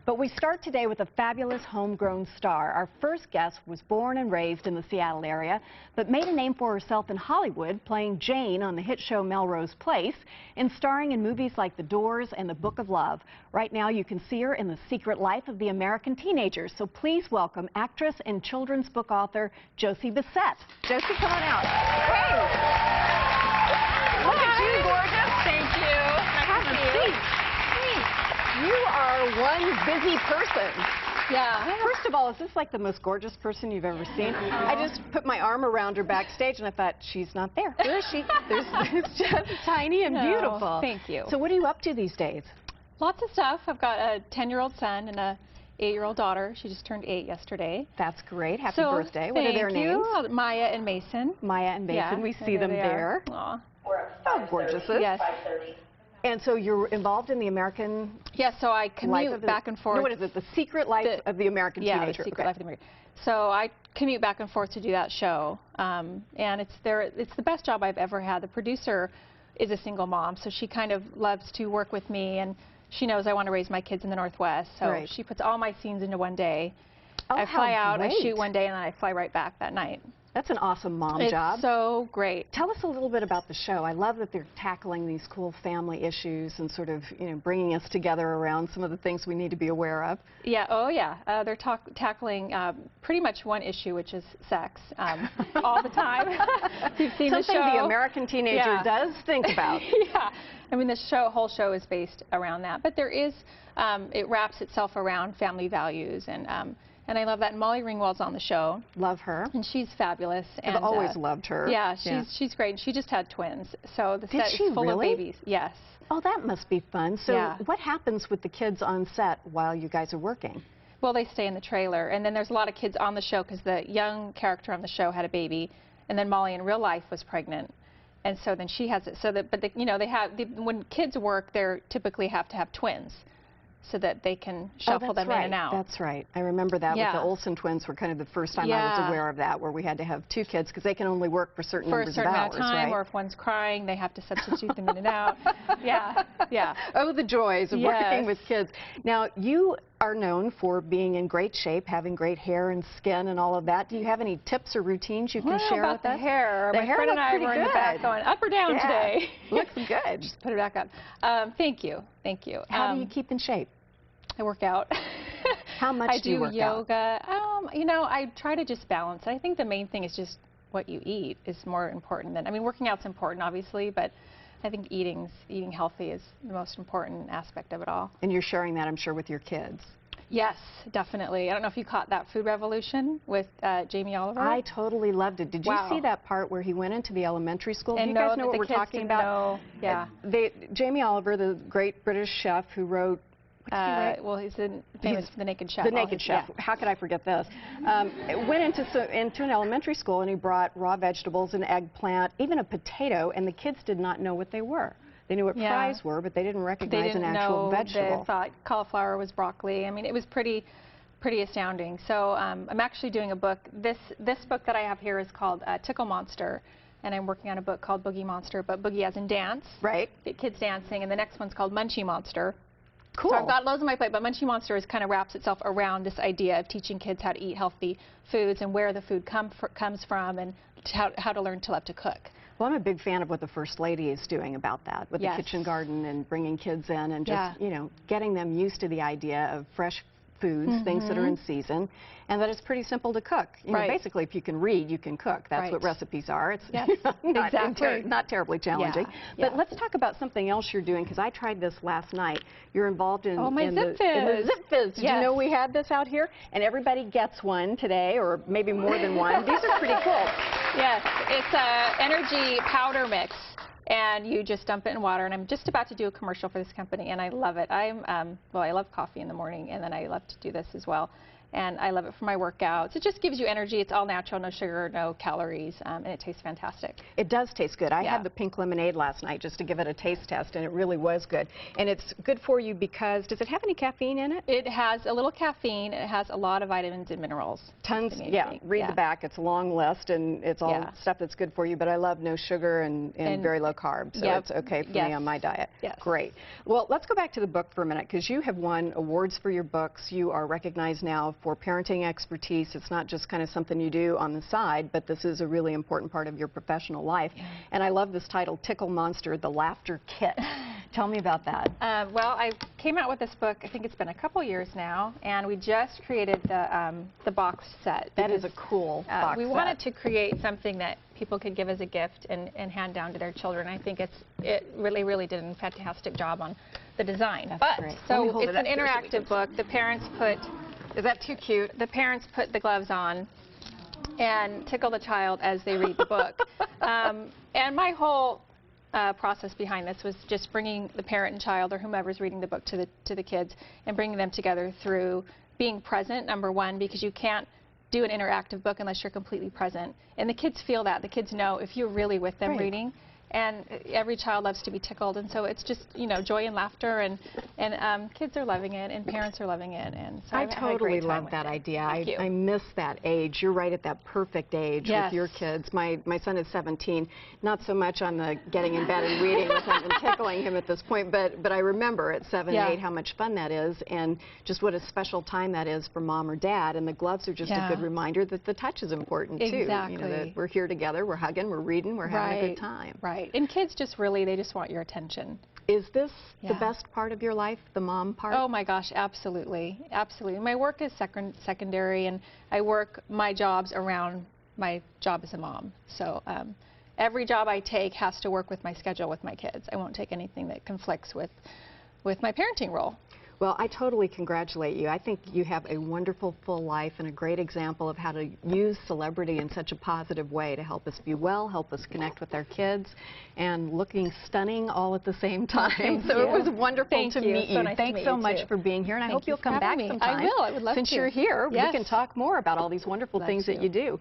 But we start today with a fabulous homegrown star. Our first guest was born and raised in the Seattle area, but made a name for herself in Hollywood, playing Jane on the hit show Melrose Place and starring in movies like The Doors and The Book of Love. Right now you can see her in The Secret Life of the American Teenager. So please welcome actress and children's book author Josie Bissett. Josie, come on out. Hey! Look at you, gorgeous. Thank you. Nice to see you. You are one busy person. Yeah. First of all, is this like the most gorgeous person you've ever seen? I just put my arm around her backstage and I thought, she's not there. Where is she? It's just tiny and beautiful. Thank you. So what are you up to these days? Lots of stuff. I've got a 10-year-old son and a 8-year-old daughter. She just turned 8 yesterday. That's great. Happy birthday. What are their names? Maya and Mason. Maya and Mason. Yeah, we see them there. Aw. Oh, gorgeous. Yes. And so you're involved in the American Yes, so I commute back and forth. No, what is it? The Secret Life of the American Teenager. Yeah, The Secret Life of the American. So I commute back and forth to do that show. And it's the best job I've ever had. The producer is a single mom, so she kind of loves to work with me, and she knows I want to raise my kids in the Northwest. So she puts all my scenes into one day. Oh, I fly out, I shoot one day, and then I fly right back that night. That's an awesome mom job. It's so great. Tell us a little bit about the show. I love that they're tackling these cool family issues and sort of, bringing us together around some of the things we need to be aware of. Yeah, oh yeah. They're tackling pretty much one issue, which is sex, all the time. You've seen the show. Something the American teenager does think about. Yeah. I mean, the whole show is based around that. But there is, it wraps itself around family values, and I love that. Molly Ringwald's on the show. Love her. And she's fabulous. I've always loved her. Yeah, she's great. And she just had twins. So the set is full of babies. Yes. Oh, that must be fun. So what happens with the kids on set while you guys are working? Well, they stay in the trailer. And then there's a lot of kids on the show because the young character on the show had a baby. And then Molly in real life was pregnant. And so then she has it. So that, but when kids work, they typically have to have twins, so that they can shuffle them in and out. That's right. I remember that with the Olsen twins were kind of the first time I was aware of that, where we had to have 2 kids because they can only work for certain numbers of hours, amount of time, or if one's crying, they have to substitute them in and out. Yeah. Oh, the joys of working with kids. Now, you are known for being in great shape, having great hair and skin and all of that. Do you have any tips or routines you can share with us? The hair. The My hair friend and I looks were in pretty the back going up or down today. Looks good. Just put it back on. Thank you. Thank you. How do you keep in shape? I work out. How much do you work out? I do yoga. I try to just balance. I think the main thing is just what you eat is more important than, working out's important, obviously, but I think eating healthy is the most important aspect of it all. And you're sharing that, I'm sure, with your kids. Yes, definitely. I don't know if you caught that Food Revolution with Jamie Oliver. I totally loved it. Did you see that part where he went into the elementary school? And do you guys know what we're talking about? Yeah. Jamie Oliver, the great British chef who wrote, well, he's famous for The Naked Chef. The Naked Chef. Yeah. How could I forget this? Went into an elementary school, and he brought raw vegetables, an eggplant, even a potato, and the kids did not know what they were. They knew what fries were, but they didn't recognize an actual vegetable. They thought cauliflower was broccoli. It was pretty astounding. So I'm actually doing a book. This book that I have here is called Tickle Monster, and I'm working on a book called Boogie Monster, but boogie as in dance. Right. Get kids dancing, and the next one's called Munchie Monster. Cool. So I've got loads on my plate, but Munchie Monster kind of wraps itself around this idea of teaching kids how to eat healthy foods and where the food comes from, and how to learn to love to cook. Well, I'm a big fan of what the First Lady is doing about that with the kitchen garden and bringing kids in and just, getting them used to the idea of fresh foods, things that are in season, and that it's pretty simple to cook. Basically, if you can read, you can cook. That's what recipes are. It's not terribly challenging. But let's talk about something else you're doing, because I tried this last night. You're involved in, in the Zipfizz. Did you know we had this out here? And everybody gets one today, or maybe more than one. These are pretty cool. Yes, it's an energy powder mix. And you just dump it in water, and I'm just about to do a commercial for this company, and I love it. I love coffee in the morning, and then I love to do this as well. and I love it for my workouts. It just gives you energy. It's all natural, no sugar, no calories, and it tastes fantastic. It does taste good. I had the pink lemonade last night just to give it a taste test, and it really was good. And it's good for you because, does it have any caffeine in it? It has a little caffeine, and it has a lot of vitamins and minerals. Tons, yeah. Read the back. It's a long list, and it's all stuff that's good for you, but I love no sugar and very low carbs, so it's okay for me on my diet. Yes. Great. Well, let's go back to the book for a minute, because you have won awards for your books. You are recognized now for parenting expertise. It's not just kind of something you do on the side, but this is a really important part of your professional life. And I love this title, Tickle Monster, The Laughter Kit. Tell me about that. Well, I came out with this book, I think it's been a couple years now, and we just created the box set. That is a cool box set. We wanted to create something that people could give as a gift and hand down to their children. I think it really did a fantastic job on the design. That's great. So it's an interactive book. The parents put... Is that too cute? The parents put the gloves on and tickle the child as they read the book. And my whole process behind this was just bringing the parent and child, or whomever's reading the book, to the kids, and bringing them together through being present, number one, because you can't do an interactive book unless you're completely present. And the kids feel that. The kids know if you're really with them reading. And every child loves to be tickled, and so it's just, you know, joy and laughter, and kids are loving it, and parents are loving it, and so I totally love that idea. I miss that age. You're right at that perfect age with your kids. My son is 17, not so much on the getting in bed and reading with him and tickling him at this point, but I remember at 7, 8 how much fun that is, and just what a special time that is for mom or dad, and the gloves are just a good reminder that the touch is important too. Exactly. You know, that we're here together, we're hugging, we're reading, we're having a good time. Right. And kids just they just want your attention. Is this the best part of your life, the mom part? Oh my gosh, absolutely. Absolutely. My work is secondary, and I work my jobs around my job as a mom. So every job I take has to work with my schedule with my kids. I won't take anything that conflicts with my parenting role. Well, I totally congratulate you. I think you have a wonderful, full life and a great example of how to use celebrity in such a positive way to help us be well, help us connect with our kids, and looking stunning all at the same time. So it was wonderful to meet you. Thanks so much for being here, and I hope you'll come back sometime. I will. I would love to. Since you're here, we can talk more about all these wonderful things that you do.